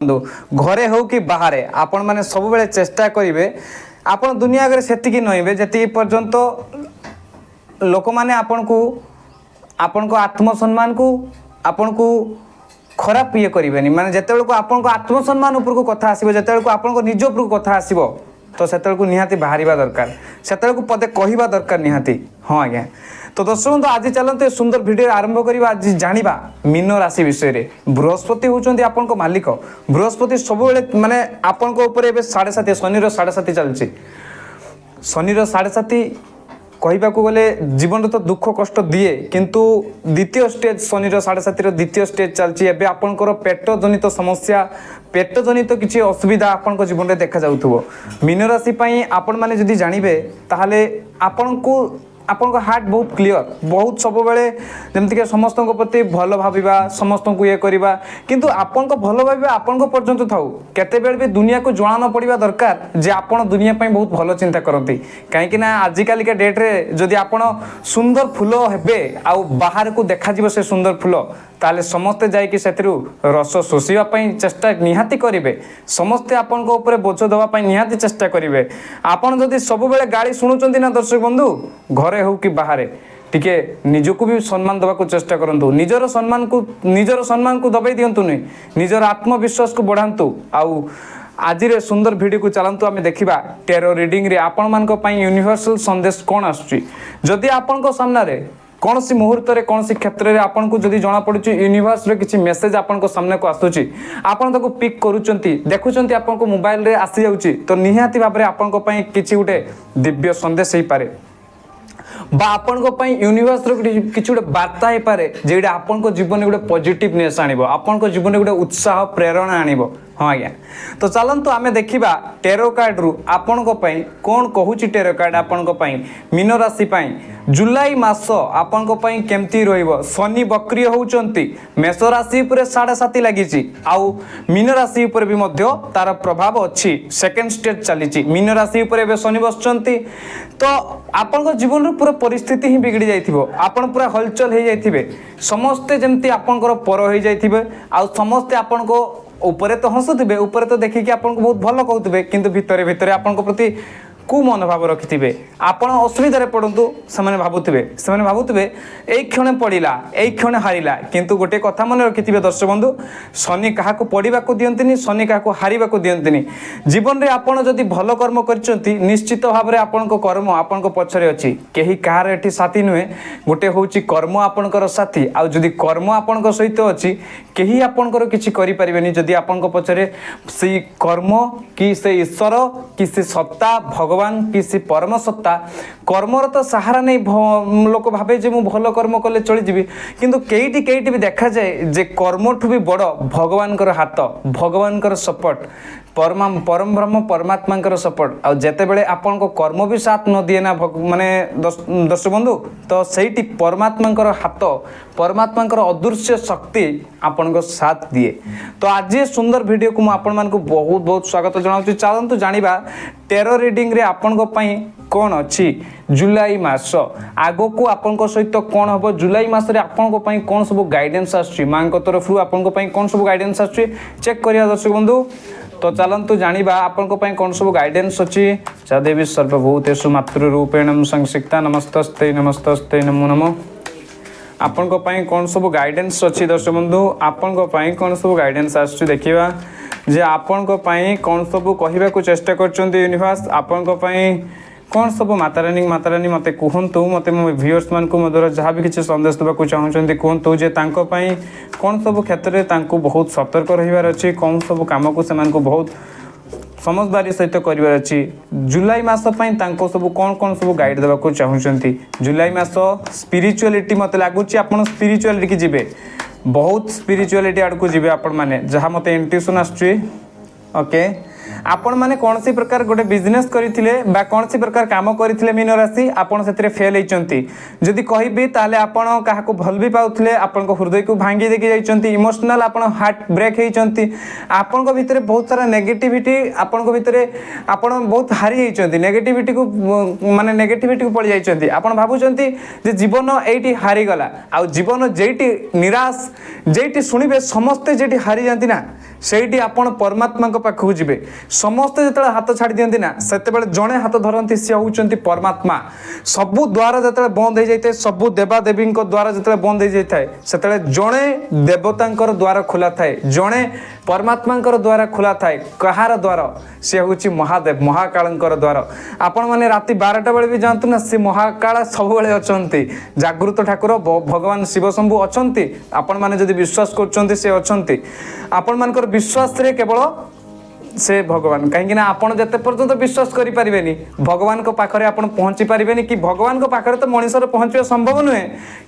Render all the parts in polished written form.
घरे हो कि बाहर आपण मैंने सब बेले चेष्टा करेंगे आपण दुनिया आगे से नईबे जी पर्यंत लोक मैंने आपण को आत्मसम्मान को आपण को खराब ये करेंगे माने जिते को आपण आत्मसम्मान उपर को कथा आसो जिते को आपण निज उपर को कथा आसो तो से निहाती बाहर दरकार से पदे कहवा दरकार निहाती हाँ आज्ञा। तो दर्शक बंधु आज चलते सुंदर भिडियो आरंभ करवा आज जानिबा मीन राशि विषय रे। बृहस्पति होचंती आपन को मालिक। बृहस्पति सब बेले माने आपन को ऊपर एबे 7.5 शनिर 7.5 चलछि। शनिर 7.5 कहबा को गले जीवन तो दुख कष्ट दिए किंतु द्वितीय स्टेज शनिर 7.5 रो द्वितीय स्टेज चलछि। एबे आपनकर पेट जनित समस्या पेट जनित किछि असुविधा आपन को जीवन रे देखा जाउथबो। मीन राशि पई आपण माने जदि जानिबे ताहाले आपन को आपन हार्ट बहुत क्लियर बहुत सब बेले जमती के समस्त प्रति भल भाविबा समस्त को ये करवा किंतु आपन को भल भाविबा आपन को पर्यंत थाउ केते बेल भी दुनिया को जणा न पड़िबा दरकार जे आपन दुनिया पई बहुत भल चिंता करंती काहे कि ना आज काली के डेट रे जदि आपन सुंदर फूल हेबे आ बाहर को देखा जीव से सुंदर फूल ताले समस्ते जाइए से रस शोषापी चेष्टा निहाती करेंगे समस्ते आपन को ऊपर बोझ देवाई निहाती चेष्टा करेंगे। आपन जदि सब बेले गाड़ी शुणुंट ना दर्शक बंधु घरे हो कि बाहर टिके निजको भी सम्मान देवा चेष्टा करूँ निजर सम्मान को दबाई दिंतु नहीं निजर आत्मविश्वास को बढ़ातु आउ आज रे सुंदर वीडियो को चलतु आम देखा टेरो रीडिंग रे आपण मानक पई यूनिवर्सल संदेश कौन आसुची जदि आपण को सामने कौन सी मुहूर्त रे कौन सी क्षेत्र रे आपन को जदि जना पड़ुची यूनिवर्स रे किछि मेसेज आपन को सामने को आसुची आपन ताको पिक करूचंती देखुचंती आपन को मोबाइल रे आसी जाउची तो निहाती भाबरे आपन को पई किछि उठे दिव्य संदेश हे पारे बा आपन को पई यूनिवर्स रो किछि उठे वार्ता हे पारे जेडा आपन को जीवन उठे पॉजिटिवनेस आनिबो आपन को जीवन उठे उत्साह प्रेरणा आनिबो। हाँ आज्ञा तो चलतु आम देखा टेरो कार्ड रु आपण को पई कौन कहूची टेरो कार्ड आपण को पई मीन राशि पई जुलाई मास आपण को पई केमती रहिबो। शनि वक्रिय होउचंती मेष राशि ऊपर 7.5 लागिची आउ मीन राशि ऊपर भी मध्य तार प्रभाव अच्छी सेकंड स्टेज चलीची मीन राशि ऊपर एबे शनि बसचंती तो आपण को जीवन रो पूरा परिस्थिति ही बिगड़ी जाइथिबो आपण पूरा हलचल हे जाइथिबे समस्ते जेमती आपनकर पर हे जाइथिबे आउ समस्ते आपण को ऊपर तो हसुवे ऊपर तो देखिए आपको बहुत भल कहते किंतु भितर भितर आपण प्रति कु मनोभाव रखिथे आपण असुविधा पड़तु से भावुवे यही क्षण पड़ा यही क्षण हारिला किंतु गोटे कथा मन रखिथे दर्शक बंधु शनि क्या पढ़ा दिंती शनि क्या हारिबा दिंती जीवन में आपड़ जदि भल कर्म कर निश्चित भाव में आपण कर्म आपण पछरे अच्छी कहीं कहार एटी साथी नुहे गोटे हूँ कर्म आपणकर साथी आउ जदि कर्म आपण सहित अच्छी कहीं आपणकर किसी करें जदि आपण पछरे से कर्म कि से ईश्वर कि से सत्ता भगवान कि से परम सत्ता कर्मर तो सहारा नहीं लोक भावे जे मु भल कर्म कले चली जीवी किंतु केईटी भी देखा जाए जे कर्म ठू भी बड़ भगवान हाथ भगवान सपोर्ट परम ब्रह्म परमात्मा सपोर्ट आ जेते बेले आपन को कर्म भी साथ न दिए ना माने दर्शक बंधु तो सही परमात्मा हाथ परमात्मा अदृश्य शक्ति आपन को साथ दिए। तो आज ये सुंदर वीडियो को आपण मान को बहुत बहुत स्वागत जनाऊँ। चलतु जानिबा टेरो रीडिंग रे आपन को पई कौन अच्छी जुलाई मास आगो को आपन को सहित कौन हम जुलाई मास रे आपन को पई कौन सब गाइडेंस आछी मां को तरफ आपन को पई कौन सब गाइडेंस आछी चेक करिया दर्शक बंधु। तो चलतु जानिबा आपन को पई कौन सब गाइडेंस अछि चा देवी सर्वभूतेषु मातृरूपेण संसिक्ता नमस्तस्ते नमो नमः आपन को पई कौन सब गाइडेंस अछि दर्शक बंधु आपन को पई कौन सब गाइडेंस आछि देखिबा जे आपन को पई कौन सब कहबा को चेष्टा करचंती यूनिवर्स आपन को पई कौन सब मातारानी मते कहतु मते मो व्यूअर्स मान को मधुर जहाँ भी किसी संदेश देवाक चाहूँगी कहतु जे तांको पई कौन सब क्षेत्र में तांको बहुत सतर्क रहिबार अछि कौन सब काम को सेमान को बहुत समझदारी सहित करार अच्छी जुलाई मास तांको सब कौन कौन सब गाइड देवाक चाहूँगी जुलाई मास स्पिरिचुअलिटी मत लगुच आप स्पिरिचुअलिटी की जीवे बहुत स्पिरिचुअलिटी आड़ को जीवे आपण मैंने जहाँ मत इंट्यूशन आसुची ओके आपण माने कोनसी प्रकार गोटे बिजनेस करथिले बा कोनसी प्रकार काम करथिले मीन राशि आपण सेतरे फेल हेचंती जदि कहबी ताले आपण काहाको भल भी पाउथिले आपण को हृदय को भांगी देके जाइचंती इमोशनल आपण हार्ट ब्रेक हेचंती आपण को भितरे बहुत सारा नेगेटिविटी आपण को भितरे आपण बहुत हारी हेचंती नेगेटिविटी को माने नेगेटिविटी को पड़ जाइचंती आपण भाबुचंती जे जीवन एठी हारी गला आ जीवन जेठी निराश जेठी सुनिबे समस्त जेठी हारी जानती ना सेठी आपण परमात्मा को पाखु जिबे समस्त जतले हाथ छाड़ी दियंती ना सेते बेले जणे हाथ धरंती से होउचंती परमात्मा सबु द्वार जतले बंद हे जाइते सबु देवा देवी को द्वार जतले बंद हे जाइताय सेतले जणे देवतांकर द्वार खुला थाए जणे परमात्मांकर द्वार खुला थाए कहार द्वार से होउची महादेव महाकालंकर द्वार आपण माने राति 12टा बेले भी जानतु ना से महाकाल सब बेले अछंती जागृत ठाकुर भगवान शिव शंभु अछंती आपण माने जदि विश्वास करछंती से अछंती आपण मानकर विश्वास रे केवल से भगवान कहीं आपण जते पर्यंत विश्वास करि परिबेनी भगवान को पाखरे आपण पहुंची परिबेनी कि भगवान को पाखरे तो मनुष्यर पहुंचबे संभव नुहे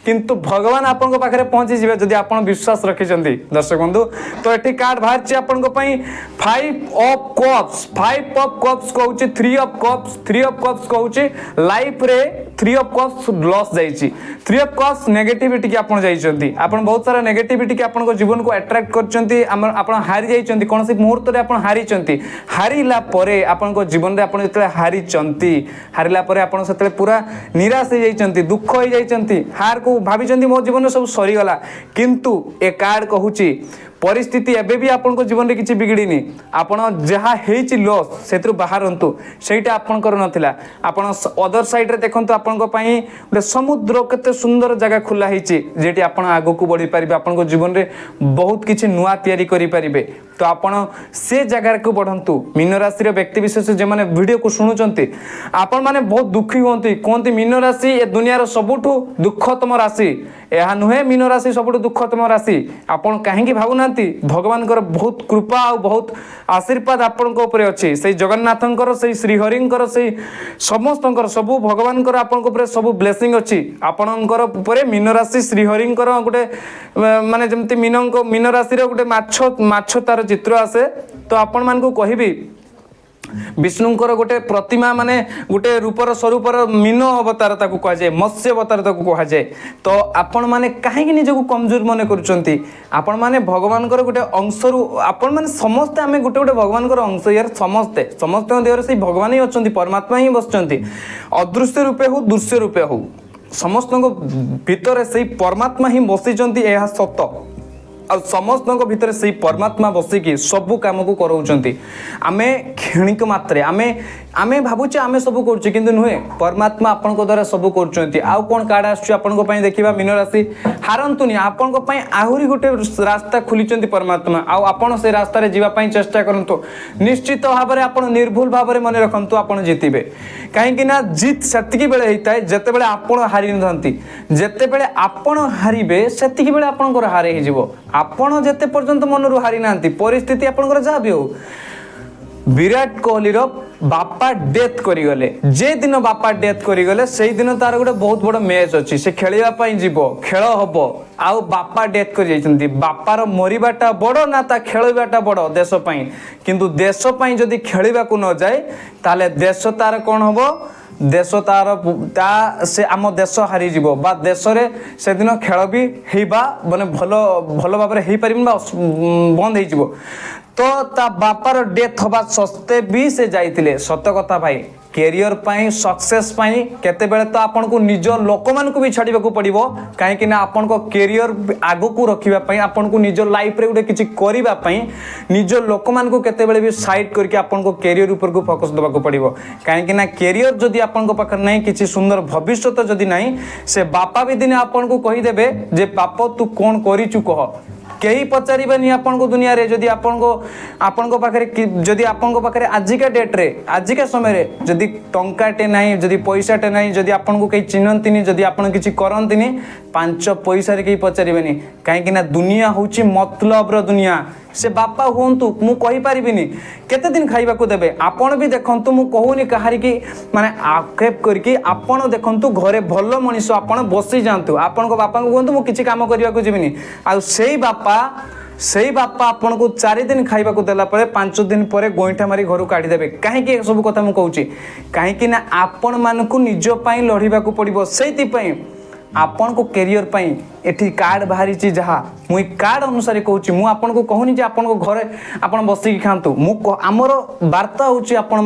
किंतु भगवान आपण को पाखरे पहुंची जिवे जदि आपण विश्वास रखिचंती दर्शक बंधु तो एठी कार्ड बाहरची आपण को पई 5 ऑफ कप्स कहूची 3 ऑफ कप्स कहूची लाइफ रे 3 ऑफ कप्स लॉस जाईची 3 ऑफ कप्स नेगेटिविटी की आपण जाईचंती आपण बहुत सारा नेगेटिविटी की आपण को जीवन को अट्रैक्ट करचंती आपण हारि जाईचंती कोनसी मुहूर्त रे आपण हारि हारिला परे आपण को जीवन रे आपण जतले हारिला परे आपण सेतले पूरा निराश हो जाइचंती दुख हो जाइचंती हार को भाबिचंती मो जीवन सब सरी गला किंतु ए कार्ड कहूची परिस्थिति एबे भी आपण को जीवन रे किछि बिगड़ीनी आपण जहा हेछि लॉस सेत्रु बाहरंतु सेटा आपण कर नथिला आपण अदर साइड रे देखंतु आपण को पई गोटे समुद्र केते सुंदर जगह खुला हेछि जेटी आपण आगो को बढ़ी परिबे आपण को जीवन रे बहुत किछि नुवा तयारी करि परिबे तो आपण से जगह को बढ़ंतु मीन राशि रे व्यक्ति विशेष जे माने वीडियो को सुनुचंती आपण माने बहुत दुखी होंती कोंती मीन राशि ए दुनिया रो सबुठु दुखतम राशि एहा नुहे मीन राशि सबुठु दुखतम राशि आपण काहे की भाबुनांती भगवान कर बहुत कृपा और बहुत आशीर्वाद आपण को ऊपर अछि से जगन्नाथंकर से श्री हरिंकर से समस्तंकर सबु भगवान कर आपण को ऊपर सबु ब्लेसिंग अछि आपणकर ऊपर मीन राशि श्री हरिंकर गोटे माने जेमति मीन राशि रे गोटे माछ तार चित्र आसे तो आपण मान को कहिबी विष्णुंकर गोटे प्रतिमा माने गोटे रूपर स्वरूपर मीन अवतार ताकू कह जाए मत्स्य अवतार ताकू कह जाए तो आपण माने काहे निजको कमजोर मने करूचंती आपण माने भगवान गोटे अंशरु आपण माने समस्त आमे गोटे गोटे भगवान अंश यार समस्त देहर से भगवान ही अछंती परमात्मा ही बसचंती अदृश्य रूपे हो दृश्य रूपे हो समस्त भीतर से परमात्मा ही बसिचंती एहा सत आ समस्त भीतर से परमात्मा बसिकी सबू काम को कराउचंती आमे क्षणिक मात्रे आमे भाबुचे आमे सब करछु किंतु नुहे परमात्मा आपन को द्वारा सब करचंती आ कोन कार्ड आछी आपन को पई देखिबा मीन राशि हारंतुनी आपन को पई आहुरी गोटे रास्ता खुलिचंती परमात्मा आ आपन से रास्ता रे जीवा पई चेष्टा करंतो निश्चित भाव रे आपन निर्भुल भाव रे मने रखंतो आपन जीतिबे काहे कि ना जीत सेतिकी बेले हेताय जते बेले आपन हारि नथंती जते बेले आपन हारिबे सेतिकी बेले आपन को हारे हे जिवो आपण जेते पर्यंत मनरु हारि नांती परिस्थिति आपनकर जा भी हो विराट कोहली रो बापा डेथ करी गले जे दिन बापा डेथ करी गले सेही दिन तार गोटे बहुत बड़ मैच अछि से खेलिबा पई जीवो खेल हबो आ बापा डेथ करी जाइछंती बापार मरिबाटा बड़ ना ता खेलिबाटा बड़ देश पई किंतु देश पई जदी खेलिबा को न जाय ताले देश तार कोन हबो देश तार से आम देश हारी जीवो बा देश रे से दिन खेल भी हेबा माने भलो भाव रे हेई परिबन बा बंद हे जीवो तो ता बापार डेथ हबा सस्ते भी से जाइतिले सत कथा भाई कैरियर पाई सक्सेस पाई केते बेले तो आपन को निज लोक मान को भी छाड़ीबा को पड़िबो काहे कि ना आपन को कैरियर आगो को रखिबा पाई आपन को निज लाइफ रे उडे किछि करिबा पाई निज लोक मान को केते बेले भी साइड करके आपन को कैरियर ऊपर को फोकस देबा को पड़िबो काहे कि ना कैरियर जदी आपन को पाखर नहीं किछि सुंदर भविष्य जदी नहीं से बापा भी दिन आपन को कहि देबे जे बाप तू कोन करिचु कह कहीं पचारे आपन को दुनिया रे जदि आपन को पाखरे जदि आपन को पाखरे आजिका डेट रे आजिका समय रे जदि टंकाटे नहीं जदि पैसाटे नहीं जदि आपन को कहीं चिन्हंतिनी जदि आपन किछि करंतिनी 5 पैसा रे कहीं पचारिबेनी काहे कि ना दुनिया होची मतलब रो दुनिया से बापा हुंतु मु कहि परिबिनी केते दिन खाइबा को देबे आपन भी देखंतु मु कहूनी कहारी की माने आक्षेप करके आपन देखंतु घरे भलो मनिष आपन बसी जानतु आपन को बापा को कहंतु मु किछि काम करिया को जिबिनी आ सेही बापा सेई बापा आपन को 4 दिन खाइबा को देला परे 5 दिन परे गोइठा मारी घर काढ़ी देबे काहे सब कथा मु कहूची काहे ना आपण मान को निज पई लढिबा को पड़िबो सेति पई आपन को करियर पई एठी कार्ड बाहरी ची जहा मुई कार्ड अनुसार कहूची मु आपन को कहूनी जे आपन को घरे आपन बसी खांतु मु हमर वार्ता होची आपन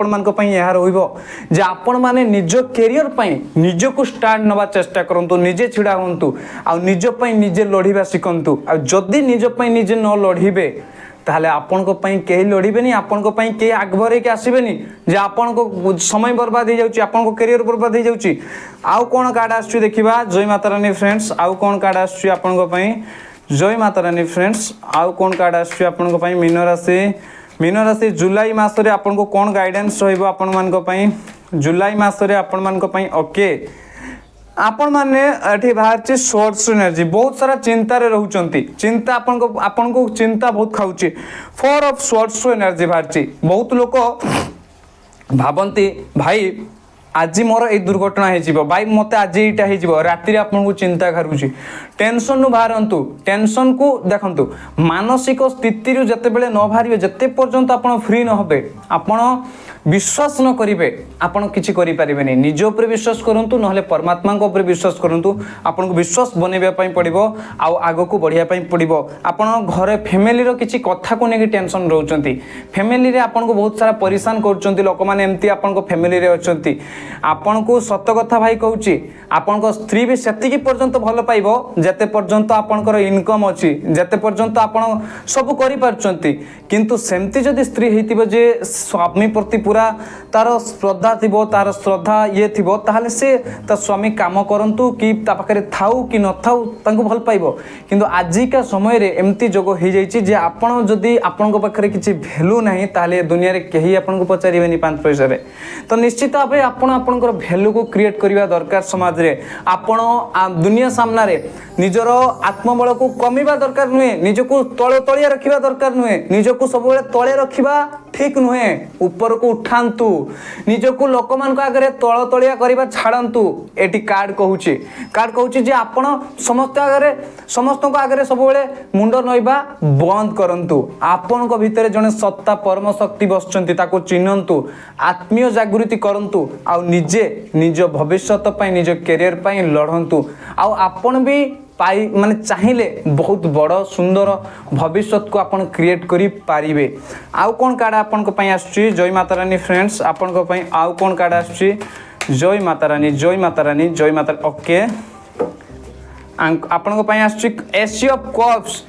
मान को पई यहा रहइबो जे आपन माने निज करियर पई निज को स्टार्ट नबा चेष्टा करंतु निजे छिडा होंतु आ निज पई निजे लढिबा सिकंतु आ जदी निज पई निजे न लढिबे ताहले आपन को पई केही लढिबेनी आपन को पई के आगभरे के आसीबेनी जे आपन को समय बर्बाद हो जाउची आपन को करियर बर्बाद हो जाउची आउ कोन कार्ड आछी देखिबा जय माता रानी फ्रेंड्स आउ कोन कार्ड आछी आपन को पई जय माता रानी फ्रेंड्स आउ कोन कार्ड आछी आपन को पई मीन राशि जुलाई मास रे आपन को कोन गाइडेंस रहइबो आपन मान को पई जुलाई मास रे आपन मान को पई ओके आपण माने एठी बाहर शॉर्ट्स एनर्जी बहुत सारा चिंता रे रहउचंती चिंता आपन को चिंता बहुत खाउची 4 ऑफ शॉर्ट्स एनर्जी बाहर बहुत लोक भाबंती भाई आज मोर ए दुर्घटना हे जीवो भाई मते आज एटा हे जीवो रात्रि आपन को चिंता करूची टेंशन नु बाहरंतु टेंशन को देखंतु मानसिक स्थिति रु जते बेले न बाहरियो जते पर्यंत आपन फ्री न होबे आपन विश्वास न करिवे आपन किछि करि परिबेनी निज ऊपर विश्वास करंतु नहले परमात्मा को ऊपर विश्वास करंतु आपन को विश्वास बनेबा पई पड़िबो आ आगो को बढ़िया पई पड़िबो आपन घरे फैमिली रो किछि कथा को नेकी टेंशन रहउचंती फैमिली रे आपन को बहुत सारा परेशान करचंती लोक माने एम्ति आपन को फैमिली रे अछंती आपन को सत कथा भाई कहउची आपन को स्त्री भी सेति की पर्यंत भलो पाइबो जते पर्यंत आपन को इनकम अछि जते पर्यंत आपन सब करि पारचंती किंतु सेमति जदी स्त्री हेतिबो जे स्वामी प्रति पूरा तार श्रद्धा थिबो तार श्रद्धा ये थिबो ताहले से ता स्वामी काम करंतु कि ता पाखरे थाउ कि न थाउ तांको भल पाइबो किंतु आजिका समय रे एम्ति जोगो हे जाईची जे आपन जदी आपन को पाखरे किछि वैल्यू नाही ताहले दुनिया रे केही आपन को पचारिबेनी 5 पैसा रे तो निश्चित भाबे आपन आपन को वैल्यू को क्रिएट करिवा दरकार समाज रे आपन दुनिया सामना रे निजर आत्मबल को कमिबा दरकार नुहे निजको तळे तळिया रखिबा दरकार नुहे निजको सब बेले तळे रखिबा ठीक नुहे ऊपर को उठांतु निजको लोक मान को आगरे तळ तळिया करिबा छाडंतु एटी कार्ड कहूची जे आपण समस्त को आगरे सब बेले मुंड नइबा बंद करंतु आपण को भीतर जने सत्ता परम शक्ति बसचंती ताको चिन्हंतु आत्मीय जागृति करंतु आ निजे निज भविष्यत पई निज करियर पई लढंतु आ आपण भी पाई माने चाहिए बहुत बड़ सुंदर भविष्य को आपन क्रिएट करी पारिबे आउ कोन कार्ड आपन को पई आछी जय माता रानी फ्रेंड्स आपन को पई आउ कोन कार्ड आछी जय माता रानी ओके आपन को पई आछी एस ऑफ कप्स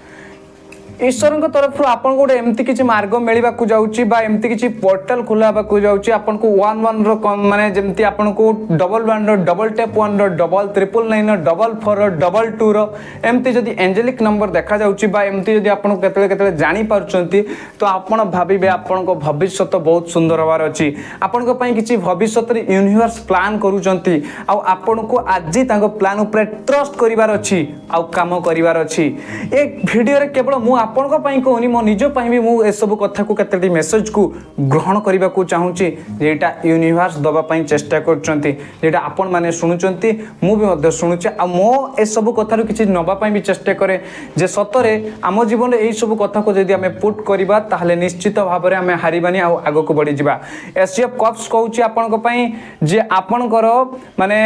ईश्वर तरफ आपन गोटे एमती किछि मार्ग मिलवा को जाउची बा एमती किछि पोर्टल खुलाबा को जाउची आपन को 11 रो माने जेमती आपन को 11 रो डबल टैप 1 रो डबल 999 रो 44 रो 22 रो एमती जदी एंजेलिक नंबर देखा जाउची बा एमती जदी आपन केतले जानि पारचंती तो आपन भाबिबे आपन को भविष्य तो बहुत सुंदर हवार अछि आपन को पई किछि भविष्य रे यूनिवर्स प्लान करूचंती आ आपन को आज तांको प्लान ऊपर ट्रस्ट करिवार अछि आ काम करिवार अछि एक वीडियो रे केवल मु आपन को पई कहूनी मो निज पई भी मु ए सब कथा को केतेटी मेसेज को ग्रहण करबा को चाहूची जेटा यूनिवर्स दबा पई चेष्टा करचंती जेटा आपन माने सुनुचंती मु भी मध्य सुनुचे आ मो ए सब कथा रो किछि नबा पई भी चेष्टा करे जे सतरे आम जीवन रे एई सब कथा को जदी हमें पुट करबा ताहले निश्चित भाव रे हमें हारिबानी आ आगो को बढ़ी जिबा एस ऑफ कप्स कहूची आपन को पई जे आपन करो माने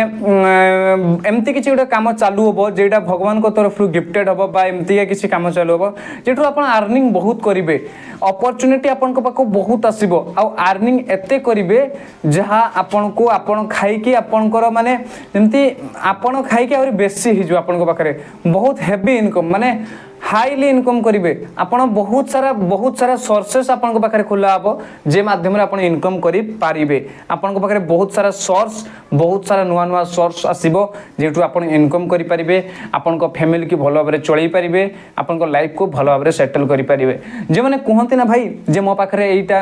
एमती किछि गोटे काम चालू होबो जेटा भगवान को तरफ रु गिफ्टेड होबो बा एमती किछि काम चालू होबो जेठु आपन अर्निंग बहुत करिवे अपॉर्चुनिटी आपन को पाको बहुत आसीबो आ अर्निंग एते करिवे जहा आपन को आपन खाई कि आपन कर माने जेमती आपन खाई कि और बेसी हिजो आपन को पाखरे बहुत हेवी इनकम माने हाईली इनकम करिवे आपन बहुत सारा सोर्सेस आपन को पाखरे खुला हबो जे माध्यम रे आपन इनकम करि पारिबे आपन को पाखरे बहुत सारा सोर्स बहुत सारा नुआ सोर्स आसीबो जेठु आपन इनकम करि पारिबे आपन को फैमिली की भलो भाबरे चळै पारिबे आपन को लाइफ को भलो भाबरे सेटल करि पारिबे जे माने कहंती ना भाई जे मो पाखरे एईटा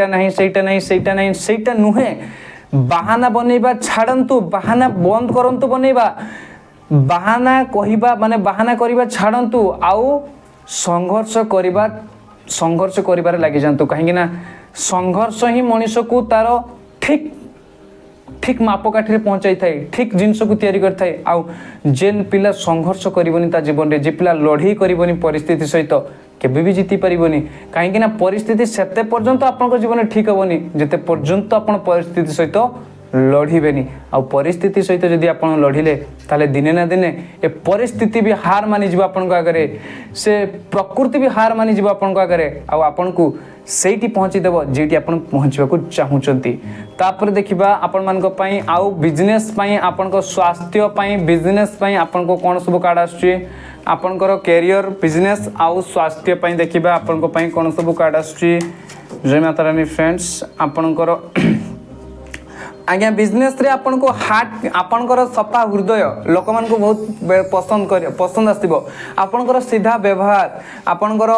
नाही सेईटा नुहे बहाना बनेबा छाडंतु बहाना बंद करंतु बनेबा बहाना कहिबा माने बहाना करिबा छाडंतु आउ संघर्ष करिबारे लागि जानतु काहेकि ना संघर्ष ही मनुष्य को तार ठीक मापकाठी पहुँचाई थाए ठीक जिनस को तैयारी करथाए आउ जेन पिला संघर्ष करबनी ता जीवन रे जे पिला लढ़ई करबनी परिस्थिति सहित केबे भी जीति पारिबनी कहीं ना परिस्थिति सेते पर्यंत आपन जीवन ठीक हेबनी जेते पर्यंत आपन परिस्थिति सहित लढ़िबेनी आ परिस्थिति सहित जदि आप लढ़िले ताले दिने ना दिने ए परिस्थिति भी हार मानि जीव आपन आगे से प्रकृति भी हार मानि जीव आपन आगे आपन को सेठी पहुँची देव जेठी आपन पहुँचवा चाहूँगी तापर देखिबा आपन मान को पई आउ बिजनेस पई आपन को स्वास्थ्य पई बिजनेस पई आपन को कोन सब कार्ड आछी आपनकर कैरियर बिजनेस आउ स्वास्थ्य पई देखिबा आपन को पई कोन सब कार्ड आछी जय माता रानी फ्रेंड्स आपनकर आज्ञा बिजनेस रे आपन को हार्ट आपनकर सफा हृदय लोक मान को बहुत पसंद आसो आपनकर सीधा व्यवहार आपनकर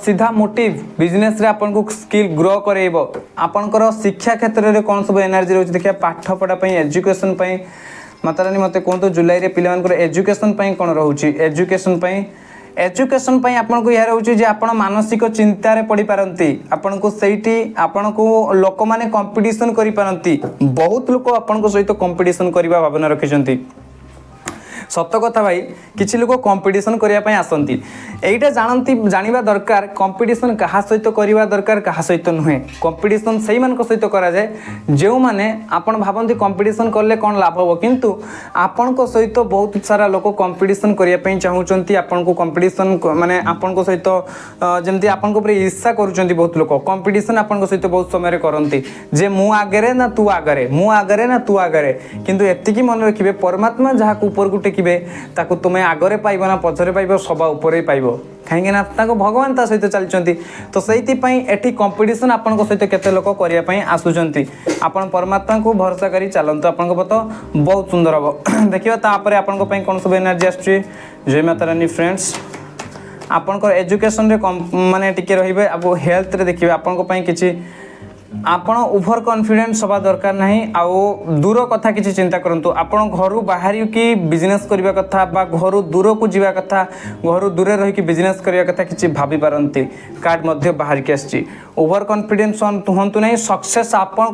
सीधा मोटिव बिजनेस रे आपन को स्किल ग्रो करेइबो आपनकर शिक्षा क्षेत्र रे कोन सब एनर्जी रहउछ देखिया पाठ पढ़ा पई एजुकेशन पई माता रानी मते कोन जुलाई रे पिले मानकर एजुकेशन पई कोन रहउछ एजुकेशन पई आपन को या रहउछ जे आपन मानसिक चिंता रे पड़ी पारंती आपन को सेठी आपन को लोक माने कंपटीशन करि पारंती बहुत लोक आपन को सहित कंपटीशन करबा भावना रखिसंती सत कथा भाई किछि लोक कंपटीशन करिया पई आसंती एइटा जानंती जानिबा दरकार कंपटीशन कहा सहित करिबा दरकार कहा सहित नुहे कंपटीशन सही मान को सहित करा जाय जेउ माने आपन भाबंती कंपटीशन करले कोन लाभ हो किंतु आपन को सहित बहुत सारा लोक कंपटीशन करिया पई चाहूचंती आपन को कंपटीशन माने आपन को सहित जेमती आपन को ऊपर ईर्ष्या करूचंती बहुत लोक कंपटीशन आपन को सहित बहुत समय रे करंती जे मु आगरे ना तू आगरे मु आगरे ना तू आगरे किंतु एतिकी मन रखिबे परमात्मा जहा को ऊपर गुटे ताकू तुम्हें आगरे पाइब ना पछरे पाइब सभा ऊपर पाइब कहीं भगवान ता सहित चलती तो से एटी कंपटीशन आपन सहित केते लोक करने आसुचंती आपन परमात्मा को भरोसा करी चलतु आपन पथ बहुत सुंदर हम देखिए तापर आपन कौन सब एनर्जी आसुची जय माता रानी फ्रेंड्स आपन एजुकेशन रे माने टिके रहिबे अब हेल्थ रे देखिबे आपन किछि आपण ओभर कॉन्फिडेंस हवा दरकार नहीं आउ दूर कथा किसी चिंता करंतु आपण घर बाहर की बिजनेस करबा कथा बा घर दूर को जीवा कथा घर दूर रही कि बिजनेस करबा कथा किसी भाभी पारंती कार्ड मध्य बाहर के आछि ओभर कॉन्फिडेंस हंतु नहीं सक्सेस आपन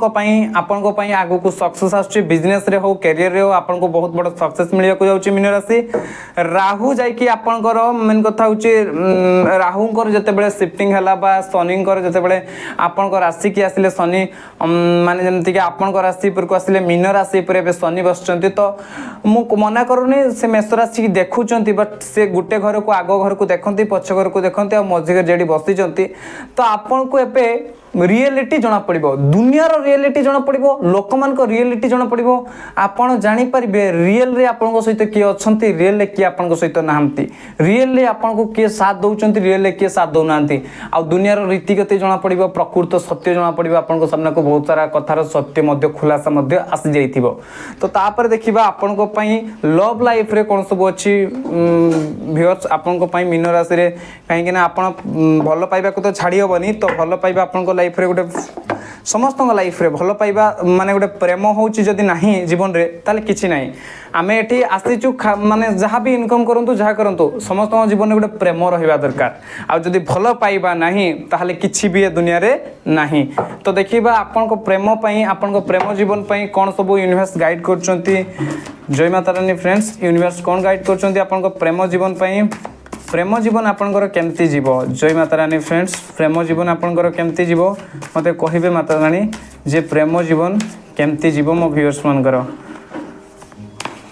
को पई आगु को सक्सेस आछि बिजनेस रे हो करियर रे हो आपन को बहुत बड़ सक्सेस मिलिया को जाउछि मीन राशि राहु जाई कि आपन को मेन कथा होछि राहु को जते बेले शिफ्टिंग हला बा शनि को जते बेले आपन को राशि की आसिले शनि माने जमति कि आपन को राशि पर को आसिले मीन राशि पर बे शनि बसचंती तो मु मना करूनी से मेष राशि की देखुचंती बट से गुटे घर को आगो घर को देखंती पछ घर को देखंती आ मझी घर जेडी बसिचंती तो आपन को एपे रियलिटी जना पड़िबो दुनिया रो रियलिटी जना पड़िबो लोक मान को रियलिटी जना पड़िबो आपण जानि परिबे रियल रे आपण को सहित के अछंती रियल रे के आपण को सहित नाहंती रियल रे आपण को के साथ दउचंती रियल रे के साथ दउनांती आ दुनिया रो रीतिगति जना पड़िबो प्रकृत सत्य जना पड़िबो आपण को सामने को बहुत सारा कथार सत्य मध्य खुलासा मध्य आसी जाइथिबो तो तापर देखिबा आपण को पई लव लाइफ रे कोन सब अछि व्यूअर्स आपण को पई मीन राशि रे काहे कि ना आपण भलो पाइबा को तो छाडी होबनी तो भलो पाइबा आपण को लाइफ रे गोटे समस्त लाइफ रे भलो पाइबा माने गोटे प्रेम होउची जदी नाही जीवन रे ताले किछि नाही आमे एठी आसीचु माने जहाँ भी इनकम करंतु जहाँ करंतु समस्त जीवन में गोटे प्रेम रहिबा दरकार आ जदी भलो पाइबा नाही ताले किछि भी दुनिया रे नाही तो देखिबा आपन को प्रेम पई आपन को प्रेम जीवन पई कोन सब यूनिवर्स गाइड करचंती जय माता रानी फ्रेंड्स यूनिवर्स कोन गाइड करचंती आपन को प्रेम जीवन पई प्रेम जीवन आपनकर केमती जीव जय माता रानी फ्रेंड्स प्रेम जीवन आपनकर केमती जीव मते कहिबे माता रानी जे प्रेम जीवन केमती जीव मो व्यूअर्स मानकर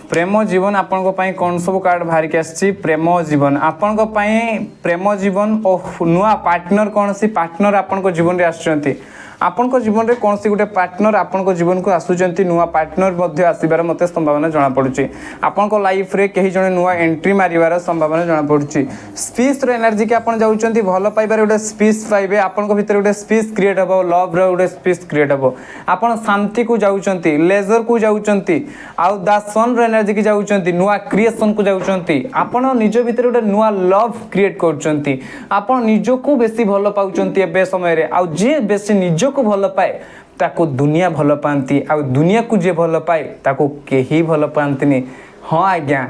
प्रेम जीवन आपन को पई कोन सब कार्ड बाहर के आछि प्रेम जीवन आपन को पई प्रेम जीवन ओ नुआ पार्टनर कोन सी पार्टनर आपन को जीवन रे आछंती आपन को जीवन रे कोन सी गुटे पार्टनर आपन को जीवन को आसुचंती नुआ पार्टनर मध्य आसीबार मते संभावना जणा पडुची आपन को लाइफ रे केही जणे नुआ एंट्री मारिबार संभावना जणा पडुची स्पेस रे एनर्जी के आपन जाउचंती भलो पाइबार गुटे स्पेस पाइबे आपन को भीतर गुटे स्पेस क्रिएट हबो लव रे गुटे स्पेस क्रिएट हबो आपन शांति को जाउचंती लेजर को जाउचंती आउ द सन रे एनर्जी के जाउचंती नुआ क्रिएशन को जाउचंती आपन निज भीतर गुटे नुआ लव क्रिएट करचंती आपन निजो को बेसी भलो पाउचंती एबे समय रे आउ जे बेसी निजो को भलो पाए ताको दुनिया भलो पांती आ दुनिया को जे भलो पाए ताको केही भलो पांतनी हाँ आज्ञा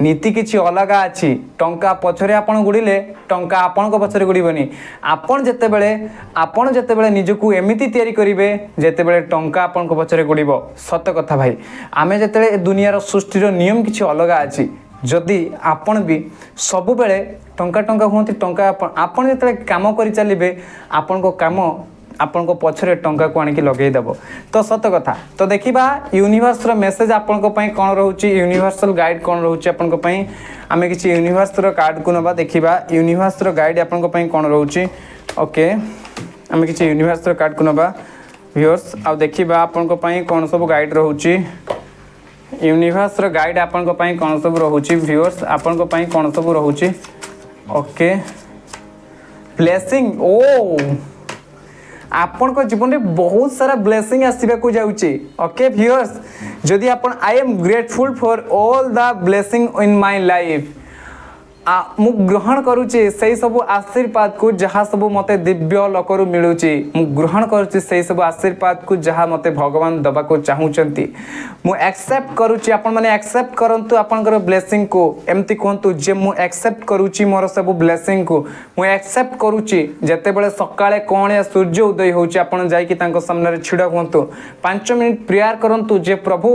नीति किसी अलग अच्छी टंका पछरे आपण गुड़िले टंका आपण पछरे गुड़बनी आपण जेतेबेले निजकू एमिति तैयारी करेंगे जेतेबेले टंका आपण पछरे गुड़ब सत कथा भाई आमे जेतेबेले दुनियार सृष्टिर नियम किसी अलग अच्छी जदि आपण भी सबु बेले टंका टंका हुंती टंका आपण जेतेबेले काम करि चलिबे आपण को काम आपण को पछरे टंका को आनिक लगेदेव तो सत कथा तो देखा यूनिवर्स मेसेज आपण कौन रोचे यूनिवर्सल गाइड कौन रोचे आपण आम कि यूनिवर्स कार्ड को नवा देखा यूनिवर्स गाइड आपण कौन रोचे ओके आम कि यूनिवर्स कार्ड को नवा व्यूअर्स आ देखा आपण कौन सब गाइड रोचे यूनिवर्स गाइड आपण कौन सब रोचे व्यूअर्स आपण कौन सब रोचे ओके ब्लेसिंग ओ आपण को जीवन में बहुत सारा ब्लेसिंग आसवा को जाउची ओके व्यूअर्स जदि आपण I am grateful for all the blessing in my life मु ग्रहण करुचे से सब आशीर्वाद को जहाँ सब मते दिव्य लोकरु मिलुची मु ग्रहण करुचे से सब आशीर्वाद को जहाँ मते भगवान दबा को चाहूचंती मु एक्सेप्ट करुची आपण माने एक्सेप्ट करंतु आपनकर ब्लेसिंग को एमती कहंतु जे मु एक्सेप्ट करुची मोर सब ब्लेसिंग को मु एक्सेप्ट करुची जते बेले सकाळे कोण या सूर्य उदय होउची आपण जाई कि तांको सामने छिडा हुंतु 5 मिनिट प्रेयर करंतु जे प्रभु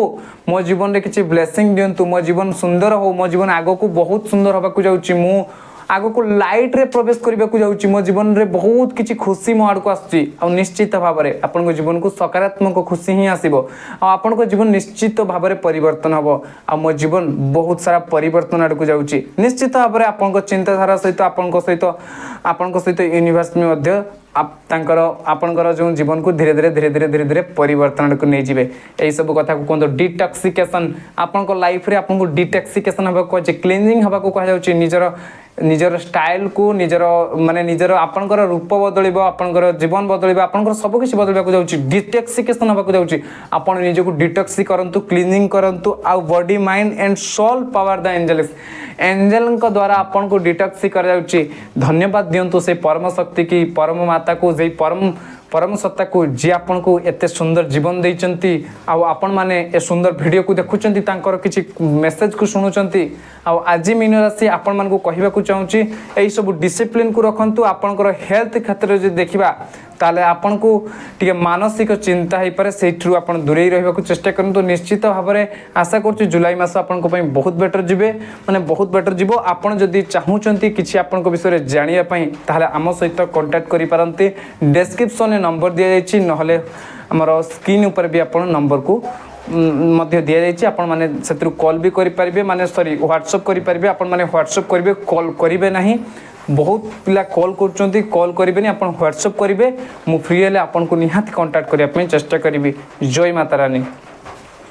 मो जीवन रे किछि ब्लेसिंग दियंतु मो जीवन सुंदर हो मो जीवन आगो को बहुत सुंदर होबा को जाउची मु आगो को लाइट रे प्रवेश करबा को जाउची मो जीवन रे बहुत किछि खुशी मो आड़ को आछी आ निश्चित भाव रे आपन को जीवन को सकारात्मक खुशी ही आसीबो आ आपन को जीवन निश्चित भाव रे परिवर्तन हबो आ मो जीवन बहुत सारा परिवर्तन आड़ को जाउची निश्चित भाव रे आपन को चिंताधारा सहित आपन को सहित यूनिवर्स में मध्य आपणकर जो जीवन को धीरे धीरे धीरे धीरे धीरे धीरे परिवर्तन को नहीं जाए यही सब कथा को कहते डिटॉक्सिकेशन आपण लाइफ रे आपन को डिटॉक्सिकेशन हबा को क्लीनिंग हबा को कहा जाउची निजर स्टाइल को निजर माने निजर आपणकर रूप बदलिबो आपणकर जीवन बदलिबो आपणकर सब किछि बदलिबा को जाउची डिटॉक्सिकेशन हबा को जाउची आपण निज को डिटॉक्सि करंतु क्लीनिंग करंतु आ body mind and soul power the angels angel द्वारा आपण को डिटॉक्सि कर जाउची धन्यवाद दियंतु से परम शक्ति की परम माता को जे परम सत्ता को जी आपन को एते सुंदर जीवन देइचंती आ आपण माने ए सुंदर वीडियो को देखुचंती तांकर किछि मेसेज को सुनुचंती आ आज मीन राशि आपण मान को कहिबा को चाहूची एई सब डिसिप्लिन को रखंतु आपनकर हेल्थ क्षेत्र जे देखिबा ताले आपन को टिके मानसिक चिंता हे पारे सेठरू आपन दूरे रहबा को चेष्टा करंतु निश्चित भाव में आशा करछु जुलाई मास आपन को पई बहुत बेटर जिवे माने बहुत बेटर जिवो आपन जदी चाहूचंती किछि आपन को विषय रे जानिया पई ताले आम सहित कांटेक्ट करि पारंती डिस्क्रिप्शन में नंबर दिया जायछि नहले हमर स्क्रीन ऊपर भी आपन नंबर को मध्य दिया जायछि आपन माने सेतरु कॉल भी करि परिबे माने सॉरी व्हाट्सएप करि परिबे आपन माने व्हाट्सएप करिवे कॉल करिवे नाही बहुत पिला कॉल करचंती कॉल करिवेनी आपन व्हाट्सएप करिवे मु फ्री हेले आपन को निहाती कांटेक्ट करिया पे चेष्टा करिवि जय माता रानी।